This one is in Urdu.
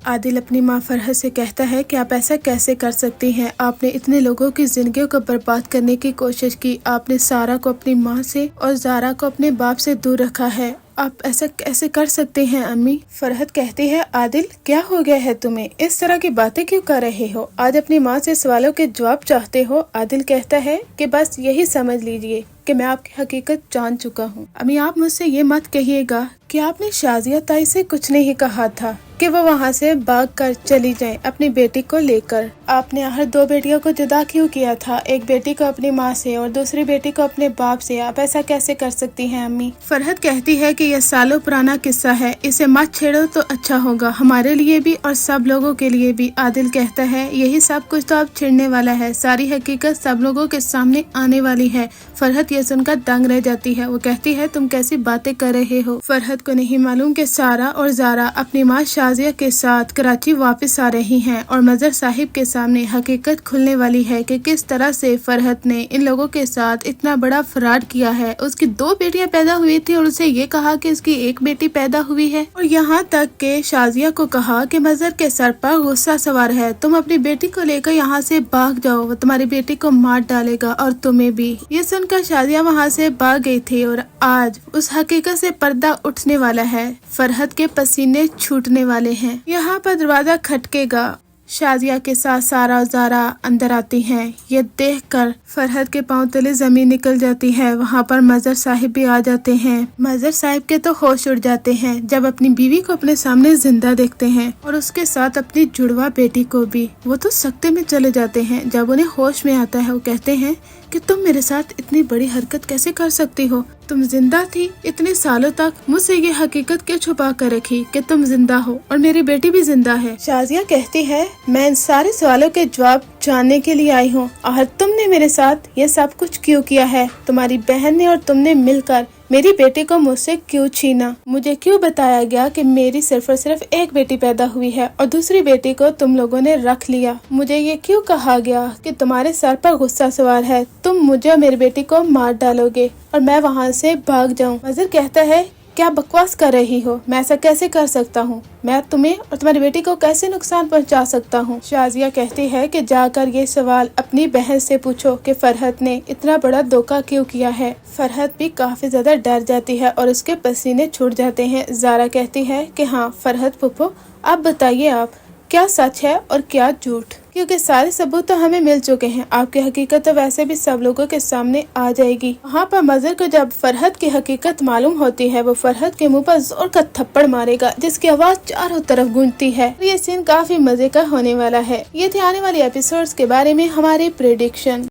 عادل اپنی ماں فرحت سے کہتا ہے کہ آپ ایسا کیسے کر سکتی ہیں، آپ نے اتنے لوگوں کی زندگیوں کو برباد کرنے کی کوشش کی، آپ نے سارا کو اپنی ماں سے اور زارا کو اپنے باپ سے دور رکھا ہے، آپ ایسا کیسے کر سکتے ہیں امی؟ فرحت کہتی ہے عادل کیا ہو گیا ہے تمہیں، اس طرح کی باتیں کیوں کر رہے ہو؟ آج اپنی ماں سے سوالوں کے جواب چاہتے ہو؟ عادل کہتا ہے کہ بس یہی سمجھ لیجئے کہ میں آپ کی حقیقت جان چکا ہوں۔ امی آپ مجھ سے یہ مت کہیے گا کہ آپ نے شازیہ تائی سے کچھ نہیں کہا تھا کہ وہ وہاں سے بھاگ کر چلی جائیں اپنی بیٹی کو لے کر۔ آپ نے ہر دو بیٹیوں کو جدا کیوں کیا تھا، ایک بیٹی کو اپنی ماں سے اور دوسری بیٹی کو اپنے باپ سے؟ آپ ایسا کیسے کر سکتی ہیں امی؟ فرحت کہتی ہے کہ یہ سالوں پرانا قصہ ہے، اسے مت چھیڑو تو اچھا ہوگا، ہمارے لیے بھی اور سب لوگوں کے لیے بھی۔ عادل کہتا ہے یہی سب کچھ تو اب چھڑنے والا ہے، ساری حقیقت سب لوگوں کے سامنے آنے والی ہے۔ فرحت یہ سن کر دنگ رہ جاتی ہے، وہ کہتی ہے تم کیسی باتیں کر رہے ہو؟ فرحت کو نہیں معلوم کہ سارا اور زارا اپنی ماں شازیہ کے ساتھ کراچی واپس آ رہی ہیں اور مظہر صاحب کے سامنے حقیقت کھلنے والی ہے کہ کس طرح سے فرحت نے ان لوگوں کے ساتھ اتنا بڑا فراڈ کیا ہے۔ اس کی دو بیٹیاں پیدا ہوئی تھی اور اسے یہ کہا کہ اس کی ایک بیٹی پیدا ہوئی ہے، اور یہاں تک کہ شازیہ کو کہا کہ مظہر کے سر پر غصہ سوار ہے، تم اپنی بیٹی کو لے کر یہاں سے بھاگ جاؤ، وہ تمہاری بیٹی کو مار ڈالے گا اور تمہیں بھی۔ یہ سن کر شازیہ وہاں سے بھاگ گئی تھی اور آج اس حقیقت سے پردہ اٹھنے والا ہے، فرحت کے پسینے چھوٹنے والے ہیں۔ یہاں پر دروازہ کھٹکے گا، شازیہ کے ساتھ سارا اور زارا اندر آتی ہیں، یہ دیکھ کر فرحت کے پاؤں تلے زمین نکل جاتی ہے۔ وہاں پر مظہر صاحب بھی آ جاتے ہیں، مظہر صاحب کے تو ہوش اڑ جاتے ہیں جب اپنی بیوی کو اپنے سامنے زندہ دیکھتے ہیں اور اس کے ساتھ اپنی جڑوا بیٹی کو بھی۔ وہ تو سکتے میں چلے جاتے ہیں، جب انہیں ہوش میں آتا ہے وہ کہتے ہیں کہ تم میرے ساتھ اتنی بڑی حرکت کیسے کر سکتی ہو؟ تم زندہ تھی اتنے سالوں تک، مجھ سے یہ حقیقت کیوں چھپا کر رکھی کہ تم زندہ ہو اور میری بیٹی بھی زندہ ہے؟ شازیہ کہتی ہے میں ان سارے سوالوں کے جواب جاننے کے لیے آئی ہوں، اور تم نے میرے ساتھ یہ سب کچھ کیوں کیا ہے؟ تمہاری بہن نے اور تم نے مل کر میری بیٹی کو مجھ سے کیوں چھینا؟ مجھے کیوں بتایا گیا کہ میری صرف اور صرف ایک بیٹی پیدا ہوئی ہے اور دوسری بیٹی کو تم لوگوں نے رکھ لیا؟ مجھے یہ کیوں کہا گیا کہ تمہارے سر پر غصہ سوار ہے، تم مجھے اور میری بیٹی کو مار ڈالو گے اور میں وہاں سے بھاگ جاؤں؟ مظہر کہتا ہے کیا بکواس کر رہی ہو، میں ایسا کیسے کر سکتا ہوں، میں تمہیں اور تمہاری بیٹی کو کیسے نقصان پہنچا سکتا ہوں؟ شازیہ کہتی ہے کہ جا کر یہ سوال اپنی بہن سے پوچھو کہ فرحت نے اتنا بڑا دھوکہ کیوں کیا ہے۔ فرحت بھی کافی زیادہ ڈر جاتی ہے اور اس کے پسینے چھوٹ جاتے ہیں۔ زارا کہتی ہے کہ ہاں فرحت پھپھو آپ بتائیے، آپ کیا سچ ہے اور کیا جھوٹ، کیونکہ سارے ثبوت تو ہمیں مل چکے ہیں، آپ کی حقیقت تو ویسے بھی سب لوگوں کے سامنے آ جائے گی۔ وہاں پر مظہر کو جب فرحت کی حقیقت معلوم ہوتی ہے، وہ فرحت کے منہ پر زور کا تھپڑ مارے گا جس کی آواز چاروں طرف گونجتی ہے۔ یہ سین کافی مزے کا ہونے والا ہے۔ یہ تھے آنے والے ایپیسوڈز کے بارے میں ہماری پریڈکشن۔